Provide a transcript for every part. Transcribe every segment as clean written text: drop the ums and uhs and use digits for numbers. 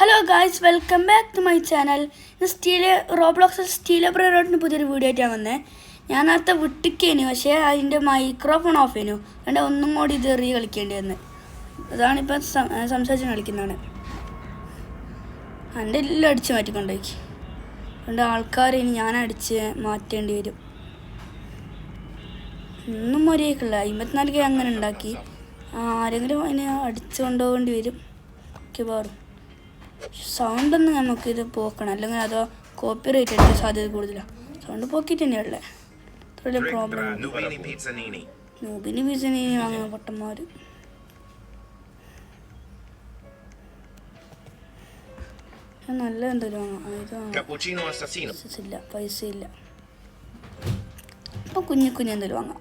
Hello guys, welcome back to my channel. ഇന്ന് റോബ്ലോക്സിൽ steel ബ്രേഡോട്ടിന് പുതിയൊരു വീഡിയോ ആയിട്ടാണ് വന്നത്. ഞാൻ നേരത്തെ വിട്ടിക്കേനു, പക്ഷേ അതിൻ്റെ മൈക്രോഫോൺ ഓഫ് ചെയ്യുന്നു. അതുകൊണ്ട് ഒന്നും കൂടി ഇത് കളിക്കേണ്ടി വന്ന്. അതാണിപ്പം സംസാരിച്ച് കളിക്കുന്നതാണ്. എൻ്റെ എല്ലാം അടിച്ച് മാറ്റിക്കൊണ്ടേക്ക്. അതുകൊണ്ട് ആൾക്കാർ ഇനി ഞാൻ അടിച്ച് മാറ്റേണ്ടി വരും. ഒന്നും മര്യാദക്കില്ല. 54 അങ്ങനെ ഉണ്ടാക്കി ആരെങ്കിലും അതിനെ അടിച്ചു കൊണ്ടുപോകേണ്ടി വരും. മിക്കവാറും സൗണ്ടൊന്നും നമുക്കിത് പോക്കണം, അല്ലെങ്കിൽ അതോ കോപ്പി റൈറ്റ് അടിക്കാൻ സാധ്യത കൂടുതലാണ്. സൗണ്ട് പോക്കിയിട്ട് തന്നെയുള്ളത്. അത്ര പ്രോബ്ലം. നൂബിനി പിസനി വാങ്ങുന്ന പൊട്ടന്മാർ. നല്ല എന്തെങ്കിലും വാങ്ങാം. പൈസ ഇല്ല. ഇപ്പം കുഞ്ഞു എന്തെങ്കിലും വാങ്ങാം.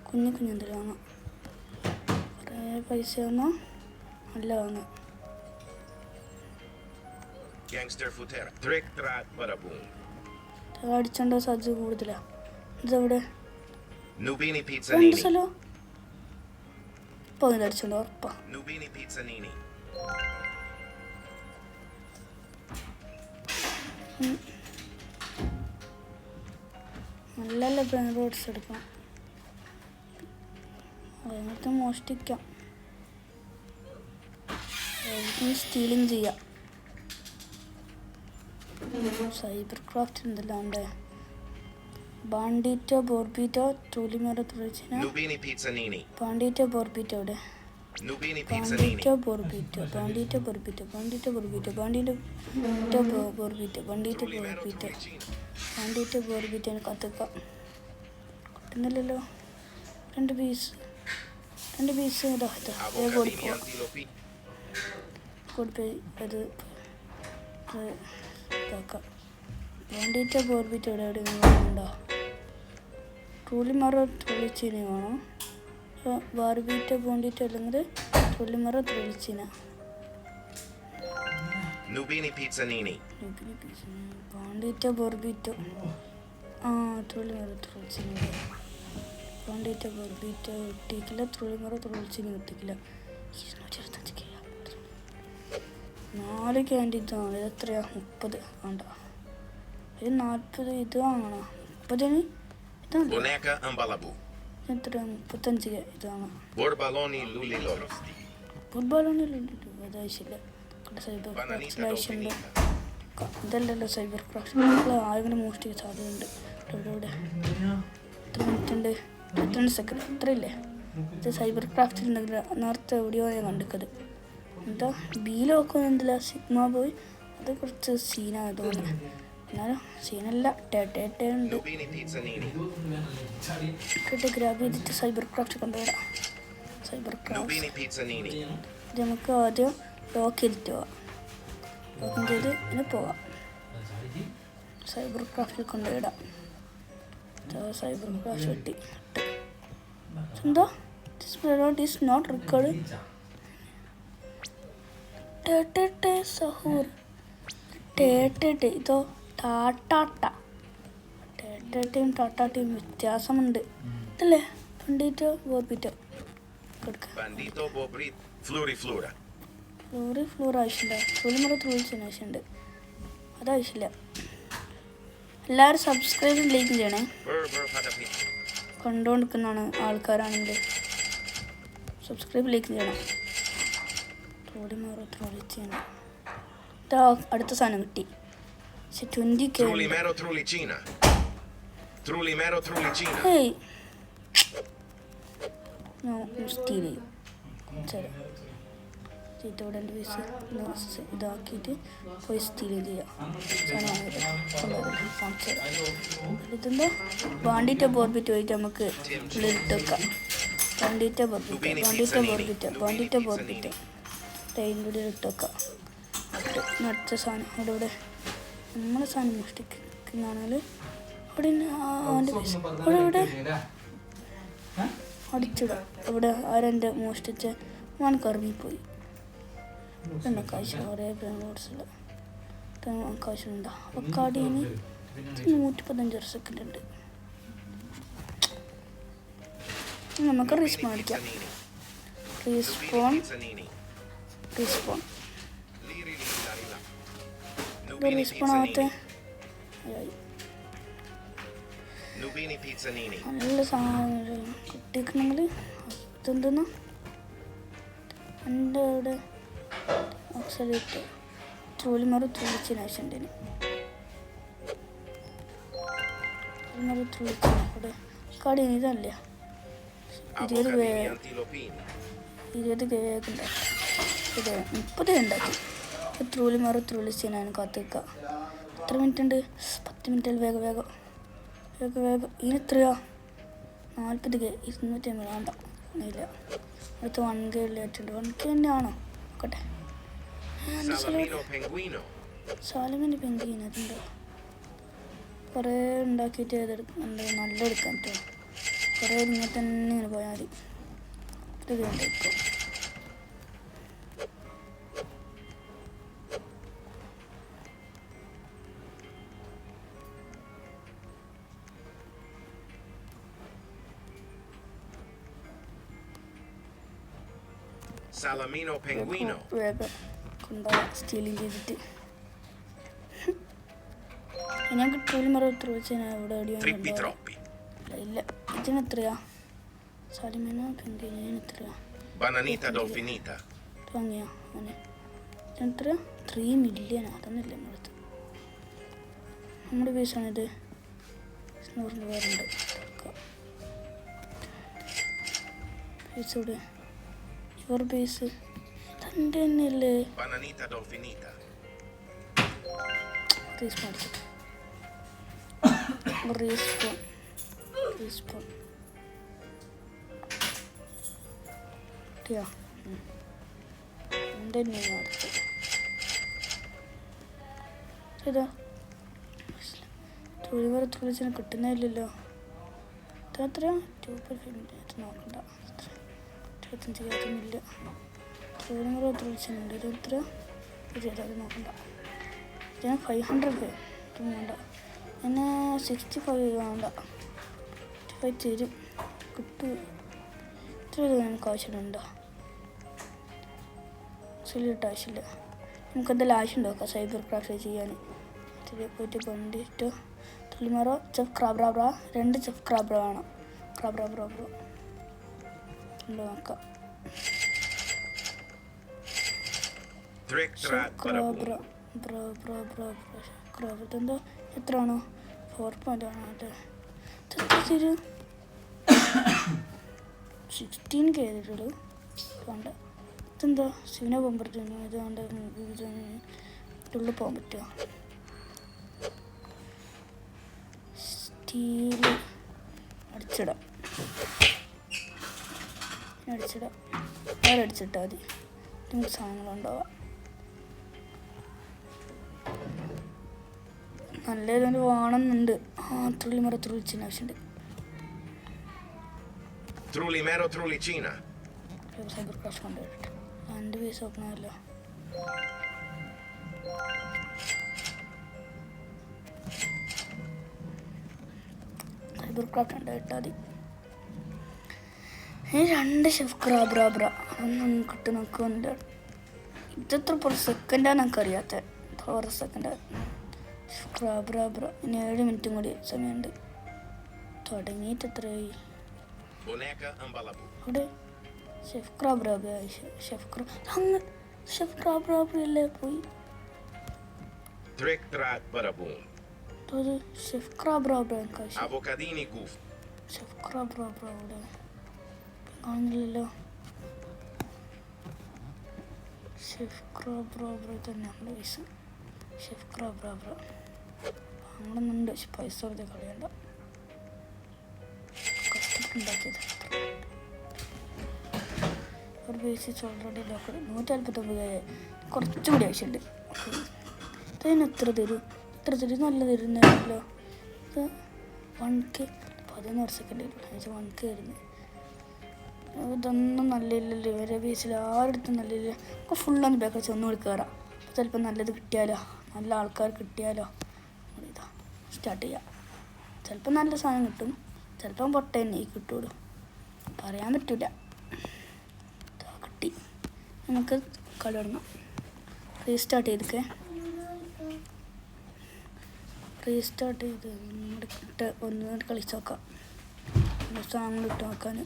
കുഞ്ഞു എന്തെങ്കിലും വാങ്ങാം. കുറേ പൈസ വാങ്ങാം. നല്ല വാങ്ങാം. അടിച്ചോണ്ടോ സാധ്യത കൂടുതലാ. ഇതെവിടെ സ്ഥലോ? ഇപ്പൊ അടിച്ചോണ്ടോ ഉറപ്പാ. നല്ല ബ്രാൻഡ് റോഡ്സ് എടുക്കണം. അതിനകത്ത് മോഷ്ടിക്കാം. സ്റ്റീലിങ് ചെയ്യാം. സൈബർ ക്രാഫ്റ്റ് ഉണ്ടല്ലോ. ഉണ്ട് ബാൻഡിറ്റോ ബോർബിറ്റോ ട്രൂലിമേറോ തുളച്ചിന. ബാൻഡിറ്റോ ബോർബിറ്റോ ഇവിടെ. ബാൻഡിറ്റോ ബോർബിറ്റോ ബാൻഡിറ്റോ ബോർബിറ്റോ ബാൻഡിറ്റോ ബോർബിറ്റോ ബാൻഡിറ്റോ ബോർബിറ്റോ ബാൻഡിറ്റോ ബോർബിറ്റോ ബാൻഡിറ്റോ ബോർബിറ്റോ കത്തുക്കാം. കിട്ടുന്നില്ലല്ലോ. രണ്ട് പീസ് ഇതാ കൊടുക്കുക. അത് ഇതാക്കാം. ബാൻഡിറ്റോ ബോർബിറ്റോ ഇവിടെ ഉണ്ടോ? ട്രൂലിമറോ തുളിച്ചീന വേണം. ബാർബിറ്റോ ബോണ്ടിറ്റോ അല്ലെങ്കിൽ ട്രൂലിമറോ തുളിച്ചീന. ബാൻഡിറ്റോ ബോർബിറ്റോ ട്രൂലിമറോ തുളിച്ചീന. ബാൻഡിറ്റോ ബോർബിറ്റോ കിട്ടിയിട്ടില്ല. ട്രൂലിമറോ തുളിച്ചീന കിട്ടിയില്ല. 225 4 ക്യാൻഡി ഇതാണ്. ഇത് എത്രയാ? 30 വേണ്ട. ഇത് 40. ഇത് വാങ്ങണം. 30 ഇതാണ്. എത്ര? 35 ഇതാണ്. ഫുട്ബോളോണി അതാവശ്യമില്ല. സൈബർ ക്രാഫ്റ്റ് ആവശ്യമുണ്ട്. ഇതല്ലല്ലോ സൈബർ ക്രാഫ്റ്റ്. ആരെങ്കിലും മോഷ്ടിക്കാൻ സാധ്യതയുണ്ട്. ഇവിടെ എത്ര മിനിറ്റ് ഉണ്ട്? 22 സെക്കൻഡ്. ഇത്രയില്ലേ? ഇത് സൈബർ ക്രാഫ്റ്റിൽ ഉണ്ടെങ്കിൽ നേരത്തെ എവിടെയോ ഞാൻ കണ്ടിക്കത്. എന്താ ബീലോക്കെ എന്തില്ല സിഗ്മ പോയി. അത് കുറച്ച് സീനാണ് തോന്നുന്നത്. എന്നാലും സീനല്ല. ഉണ്ട്. ഗ്രാബ് ചെയ്തിട്ട് സൈബർ ക്രാഫ്റ്റ് കൊണ്ടുവരാം. സൈബർ ക്രാഫ്റ്റ് ഇത് നമുക്ക് ആദ്യം ലോക്ക് ചെയ്തിട്ട് പോവാം. ലോക്ക് ചെയ്ത് ഇനി പോവാം. സൈബർ ക്രാഫ്റ്റിൽ കൊണ്ടുവിടാം. സൈബർ ക്രാഫ്റ്റ് കിട്ടി. എന്തോ ദിസ് നോട്ട് റെക്കോർഡ്. സഹൂർ ഇതോ ടാറ്റയും ടാറ്റയും വ്യത്യാസമുണ്ട്. ഇതല്ലേ ബണ്ടിറ്റോ ബോർബിറ്റോ ഫ്ലോർ ആവശ്യമില്ല. ട്രൂലിമറോ തുളിച്ചതിന് ആവശ്യമുണ്ട്. അതാവശ്യമില്ല. എല്ലാവരും സബ്സ്ക്രൈബും ലൈക്കും ചെയ്യണേ. കണ്ടുകൊണ്ടിരിക്കുന്നതാണ് ആൾക്കാരാണെങ്കിൽ സബ്സ്ക്രൈബ് ലൈക്ക് ചെയ്യണം. ട്രൂലിമറോ തുളിച്ചീന. ഇതാ അടുത്ത സാധനം കിട്ടി. 20K. ഹേയ് സ്റ്റീൽ ചെയ്യും. ശരി, ഇവിടെ 2 പീസ് ഇതാക്കിയിട്ട് പോയി സ്റ്റീൽ ചെയ്യാം. ഇതെന്താ ബാൻഡിറ്റോ ബോർബിറ്റോ ആയിട്ട് നമുക്ക് ഉള്ളിലിട്ട് വെക്കാം. ബാൻഡിറ്റോ ബോർബിറ്റോ അതിൻ്റെ കൂടെ ഇട്ട് വെക്കാം. അടുത്ത സാധനം ഇവിടെ നമ്മളെ സാധനം മോഷ്ടിക്കുന്നതാണെങ്കിൽ അവിടെ അവൻ്റെ പൈസ ഇവിടെ അടിച്ചിടാം. ഇവിടെ ആരെൻ്റെ മോഷ്ടിച്ച അവനക്ക് ഇറങ്ങിപ്പോയി. പിന്നെ കാശ് കുറേ നോട്ട്സിൽ കാശുണ്ടോ? അക്കാടിന് 115 സെക്കൻഡ് ഉണ്ട്. നമുക്ക് റീസ്പോൺ അടിക്കാം. റീസ്പോൺ റീസ്പോൺ Nubini റീസ്പോൺ ആവത്തെ Nubini Pizzanini. നല്ല സാധനം കിട്ടിക്കണമെങ്കിൽ അതെന്തെന്ന് എൻ്റെ അവിടെ ഓക്സലേറ്റ് ട്രോളിമാർ തുള്ളിച്ചിന് ആവശ്യമുണ്ടേന് ട്രോളിമാർ തുള്ളിച്ചിന് അവിടെ കടയിൽ ഇതല്ല 20 കേക്ക് ഉണ്ടാക്കി ഇത് 30 ഉണ്ടാക്കി ട്രോളിമാർ തുള്ളിച്ചിനാണ് കാത്തിക്കുക എത്ര മിനിറ്റ് ഉണ്ട് 10 മിനിറ്റിൽ വേഗം വേഗം വേഗം വേഗം ഇനി എത്രയോ 40 കെ 250 വേണ്ട ഇല്ല അടുത്ത് 1 കെ ഉള്ളതായിട്ടുണ്ട് 1 കെ തന്നെയാണോ നോക്കട്ടെ സാലമിൻ്റെ പെൻഗ്വീൻ അതുണ്ട് കുറേ ഉണ്ടാക്കിയിട്ട് ഏതെടുക്കും എന്താ നല്ല എടുക്കാൻ പറ്റുമോ കുറേ ഇങ്ങനെ തന്നെ ഇങ്ങനെ പോയാൽ മതി ഇത് ഉണ്ടായിരിക്കും Salamino Pinguino. വേഗം കൊണ്ടുപോകാം സ്റ്റീലിങ് ചെയ്തിട്ട് ഞാൻ ട്രോളിമാർ എത്ര വെച്ചാൽ ഇവിടെ Trippi troppi. ഇല്ല ഇതിന് എത്രയാ സാലിമീനോ പെൻഗ്വീനിന് എത്രയാ Bananita dolfinita. വാങ്ങിയോ അവന് ഇതിനെത്ര 3 മില്യൺ അതൊന്നുമില്ല നമ്മളടുത്ത് നമ്മുടെ പൈസാണിത് 100 പേരുണ്ട് പൈസ ഇവിടെ ഇവർ ബേസ് തൻ്റെ തന്നെയല്ലേ Bananita dolfinita. Respawn respawn respawn കിട്ടിയോ എൻ്റെ തന്നെയാണ് അടുത്ത് ഇതാ തൊഴിൽ തുളിച്ചിന് കിട്ടുന്നില്ലല്ലോ എത്രയാ 2.5 നോക്കണ്ട 25 കയറ്റുന്നില്ല തൊഴിൽ തുളിച്ചുണ്ട് ഇത് എത്ര അത് നോക്കണ്ട ഞാൻ 500 കെ വേണ്ട എന്നെ 65 വേണ്ട 65 തരും കിട്ടും ഇത്ര നമുക്ക് ആവശ്യമുണ്ടോ ശരിയിട്ട് ആവശ്യമില്ല നമുക്ക് എന്തെങ്കിലും ആവശ്യമുണ്ടോ സൈബർ ക്രാഫ്റ്റ് ചെയ്യാൻ ഇതിൽ പോയിട്ട് കൊണ്ടിട്ട് തുള്ളിമാറോ ചെഫ് ക്രാബ്രാബ്ര 2 ചെഫ് ക്രാബ്ര വേണം ക്രാബ്രാബ്രാബ്ര നോക്കാം ക്രാബ്ര ബ്രോ ബ്രോ ബ്രോ ബ്രോ ക്രാബ്ര ഇതെന്താ എത്ര ആണോ 4 ആണോ അതെ തരും 16 കെ ചെയ്തിട്ടുള്ളൂ വേണ്ട ഇതെന്താ സിവിന പോകുമ്പോഴത്തേനും ഇതുകൊണ്ട് ഉള്ളിൽ പോകാൻ പറ്റുമോ സ്റ്റീല് അടിച്ചിടാം അടിച്ചിടാം വേറെ അടിച്ചിട്ടാൽ മതി നമുക്ക് സാധനങ്ങളുണ്ടാവാം നല്ല ഇതുകൊണ്ട് വേണമെന്നുണ്ട് തുള്ളിമറ തുള്ളിച്ചിന് ആവശ്യമുണ്ട് Trullimero trullicina. സൈബർ ക്രാഫ്റ്റ് കൊണ്ടുപോയിട്ട് 2 പീസ് ഓപ്പൺ ആയല്ലോ സൈബർ ക്രാഫ്റ്റ് കൊണ്ടുപോയിട്ടാൽ മതി ഈ 2 ഷെഫ് ക്രാബ്രാബ്ര അതൊന്നും കിട്ടി നോക്കുന്നില്ല ഇതെത്ര per സെക്കൻഡാണ് എനിക്കറിയാത്ത 4 സെക്കൻഡ് ഷെഫ് ക്രാബ്രാബ്ര ഇനി 7 മിനിറ്റും കൂടി സമയമുണ്ട് തുടങ്ങിയിട്ട് എത്രയായി Boneca Ambalabu. അവിടെ ഷെഫ് ക്രാബ്രാബ്ര അങ്ങനെ ഷെഫ് ക്രാബ്രാബ്രയല്ലേ പോയി Trick Trat Baraboom. അത് ഷെഫ് ക്രാബ്രാബ്ര എനിക്ക് ആവശ്യം Avocadini Goof. ഷെഫ് ക്രാബ്രാബ്ര അവിടെ കാണുന്നില്ലല്ലോ ഷെഫ് ക്രാബ്രാബ്ര തന്നെ നമ്മുടെ പൈസ ഷെഫ് ക്രാബ്രാബ്ര അങ്ങനെയുണ്ട് പൈസ വെറുതെ കളയണ്ട കഷ്ടപ്പെട്ടുണ്ടാക്കിയത് ഒരു ബേസിസ് ഓൾറെഡി ലോക്കഡ് 149 കുറച്ചുകൂടി ആവശ്യമുണ്ട് ഇതിന് എത്ര തരും നല്ല തരുന്നല്ലോ ഇത് 1K 11 സെക്കൻഡ് 1K വരുന്നത് ഇതൊന്നും നല്ലില്ലല്ലോ ഇവരെ ബേസിൽ ആരുടെ നല്ലില്ല നമുക്ക് ഫുള്ളൊന്ന് ബാക്ക് വെച്ച് ഒന്നുകൂടി കയറാം ചിലപ്പോൾ നല്ലത് കിട്ടിയാലോ നല്ല ആൾക്കാർ കിട്ടിയാലോ ഇതാ സ്റ്റാർട്ട് ചെയ്യാം ചിലപ്പോൾ നല്ല സാധനം കിട്ടും ചിലപ്പം പൊട്ട തന്നെ കിട്ടുള്ളൂ പറയാൻ പറ്റില്ല കിട്ടി നമുക്ക് കളി തുടങ്ങാം. റീസ്റ്റാർട്ട് ചെയ്തിക്കേ. റീസ്റ്റാർട്ട് ചെയ്ത് ഒന്നുകൂടി കളിച്ച് നോക്കാം. സാധനങ്ങൾ ഇട്ട് നോക്കാൻ.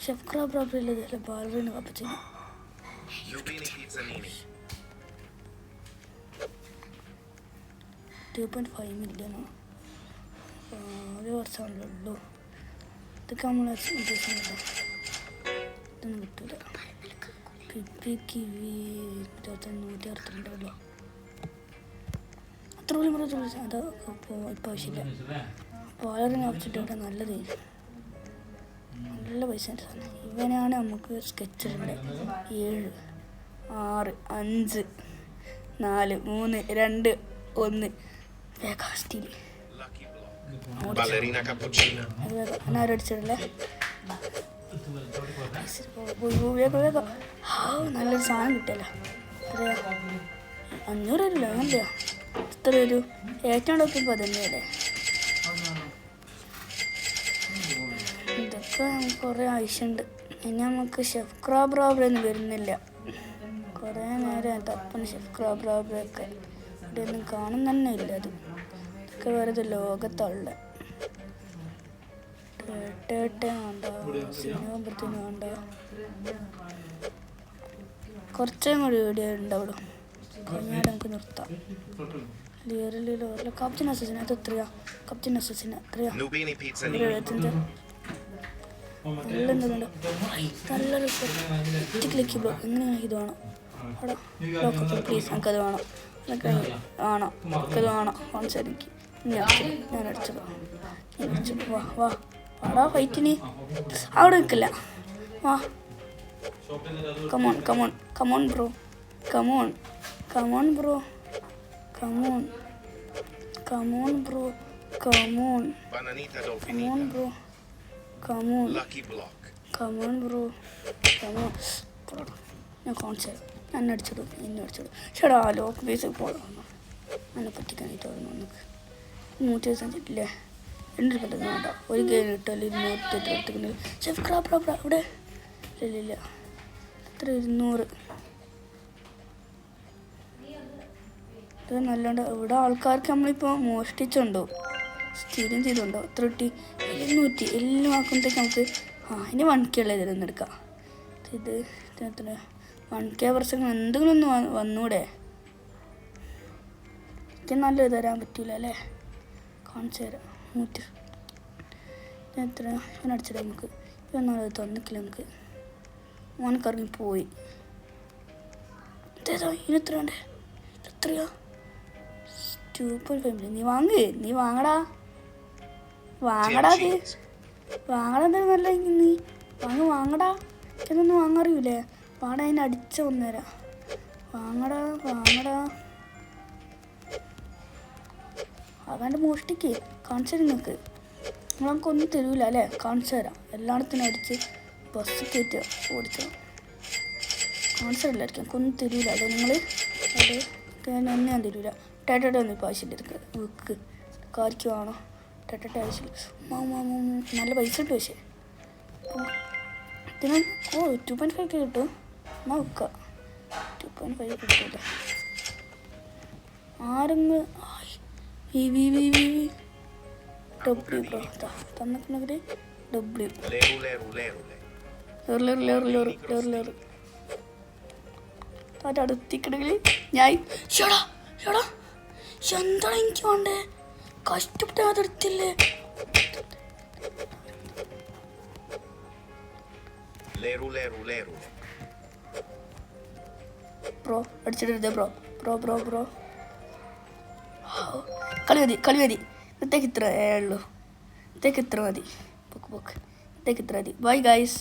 ഷെഫ് ക്രാബ് ഇല്ലതല്ല, ബാലറിന് കപ്പച്ചിന്. Nubini Pizzanini. 2.5 മില്യണോ? ഒരു വർഷമാണല്ലോ ഉള്ളൂ. ഇതൊക്കെ നമ്മൾ ഉദ്ദേശിക്കുന്നില്ല. ഇതൊന്നും കിട്ടില്ല. കിവി 162 അത്ര പോലും അത് ഇപ്പോൾ ആവശ്യമില്ല. ബാലറിന് കപ്പച്ചിട്ട് നല്ലത്, നല്ല പൈസ സാധനം. ഇവനാണ് നമുക്ക് സ്കെച്ചിലുണ്ട്. 7 6 5 4 3 2 1 വേഗം സ്റ്റീൽ. Ballerina cappuccina. എന്നാരും അടിച്ചിടല്ലേ. വേഗം വേഗം. നല്ലൊരു സാധനം കിട്ടിയല്ലോ. എത്രയാ? 500 വരില്ല, അങ്ങനെയാ. എത്ര ഒരു ഏറ്റവും നോക്കിയപ്പോൾ അതന്നെയല്ലേ. ഇതൊക്കെ നമുക്ക് കുറേ ആവശ്യമുണ്ട്. ഇനി നമുക്ക് ഷെഫ് ക്രാബ് റോബറൊന്നും വരുന്നില്ല. കുറേ നേരം തപ്പന് ഷെഫ് ക്രാബ് റോബറൊക്കെ ഇവിടെ ഒന്നും കാണുന്ന തന്നെ ഇല്ല. അത് ഇതൊക്കെ വെറുതെ ലോകത്തുള്ള വേണ്ട, സിനിമത്തിന് വേണ്ട. കുറച്ചും കൂടി വീഡിയോ ഉണ്ടാവുള്ളൂ. കഴിഞ്ഞാൽ നമുക്ക് നിർത്താം. കപ്ചിൻ അസസിന് അത് എത്രയാ? കപ്ചിൻ അസസിന് എത്രയാ? Nubini Pizzanini. 75. നല്ലൊരു ക്ലിക്ക് ബ്ലോ. എങ്ങനെയാണ് ഇത് വേണം? അവിടെ ബ്ലോക്ക് പ്ലീസ്, എനിക്കത് വേണം. എനിക്ക് വേണം, എനിക്കത് വേണം. കോൺസെപ്റ്റ് എനിക്ക് ഞാൻ അടിച്ചത്. വാ വാ വാടാ ഫൈറ്റിന്. അവിടെ നിൽക്കില്ല. വാ come on come on come on bro, come on come on bro, come on come on bro, come on Bananita come on Dolfinita. Bro, come on Lucky Block. Come on bro, come on. ഞാൻ കോൺസെപ്റ്റ് ഞാൻ അടിച്ചിടും, എന്നെ അടിച്ചിടും. ചേടാ ലോക്ക് ബേസ് പോകണം. എന്നെ പറ്റിക്കാനായിട്ട് തോന്നുന്നു. നമുക്ക് 125 ഇല്ലേ? 2 പെട്ടെന്ന് വേണ്ട. ഒരു ഗെയിം കിട്ടാൽ 200 എടുത്തിട്ടുണ്ട്. ഷെഫ് ക്രാബ് ഇവിടെ ഇല്ല. എത്ര? 200. ഇത് നല്ലോണ്ട്. ഇവിടെ ആൾക്കാർക്ക് നമ്മളിപ്പോൾ മോഷ്ടിച്ചുണ്ടോ, സ്റ്റീലും ചെയ്തുണ്ടോ? എത്ര കിട്ടി? 700. എല്ലാം ആക്കുമ്പോഴത്തേക്ക് നമുക്ക് ഇനി 1K ഉള്ളത് ഇതൊന്നും എടുക്കാം. ഇത് എത്ര? 1K വർഷങ്ങൾ എന്തെങ്കിലും ഒന്ന് വന്നൂടെ? ഇത് നല്ലത് തരാൻ പറ്റില്ല അല്ലേ? കാണിച്ചു തരാം. 100 എത്ര? ഇവൻ അടിച്ചിടാം നമുക്ക്. ഇവൻ നല്ലത് തന്നിക്കില്ല നമുക്ക്. ഓനക്കറിഞ്ഞ് പോയി. ഇതേതോ ഇതിനെത്ര വേണ്ടേ? എത്രയാ? 2.5 മില്യൺ. നീ വാങ്ങടാ വാങ്ങടാ. അത് വാങ്ങടാ. എന്തായാലും നല്ല നീ വാങ്ങടാ. ഇതൊന്നും വാങ്ങാറിയൂലേ? വാടാ, അതിനെ അടിച്ച ഒന്നേരാ. വാങ്ങടാ. അതാണ്ട് മോഷ്ടിക്ക്. കാണിച്ചു തരാം നിങ്ങൾക്ക്. നിങ്ങൾക്കൊന്നും തരൂല അല്ലേ? കാണിച്ചു തരാം. എല്ലായിടത്തിനും അടിച്ച് ബസ് കയറ്റുക, ഓടിച്ചോ. കാണിച്ചു തരില്ലായിരിക്കും. എനിക്കൊന്നും തരൂല അല്ലേ നിങ്ങൾ? അത് ഒന്നും ഞാൻ തരൂല. ഒന്നും ഇപ്പോൾ ആവശ്യമില്ല. ഇതൊക്കെ വിൽക്ക്. കാരിക്ക് വേണോ? ആവശ്യമില്ല. നല്ല പൈസ കിട്ടും. പക്ഷേ ഇതിന് 2.5 കിട്ടും. എന്നാൽ വിൽക്കാം. 2.5 കിട്ടില്ല. ആരെങ്കിലും ഡബ്ല്യു ബ്രോ തന്നിട്ടുണ്ടെങ്കിൽ ഡബ്ല്യു അതിൻ്റെ അടുത്തിക്കണമെങ്കിൽ ഞാൻ എന്താണ് എനിക്ക് വേണ്ടേ? കഷ്ടപ്പെട്ട് അതെടുത്തില്ലേ? Bro അടിച്ചിടരുത് bro. കളി മതി. ഇത്തേക്ക് ഇത്ര ഉള്ളൂ. ഇത്തേക്ക് ഇത്ര മതി. ഇത്തേക്ക് ഇത്ര മതി. Bye guys.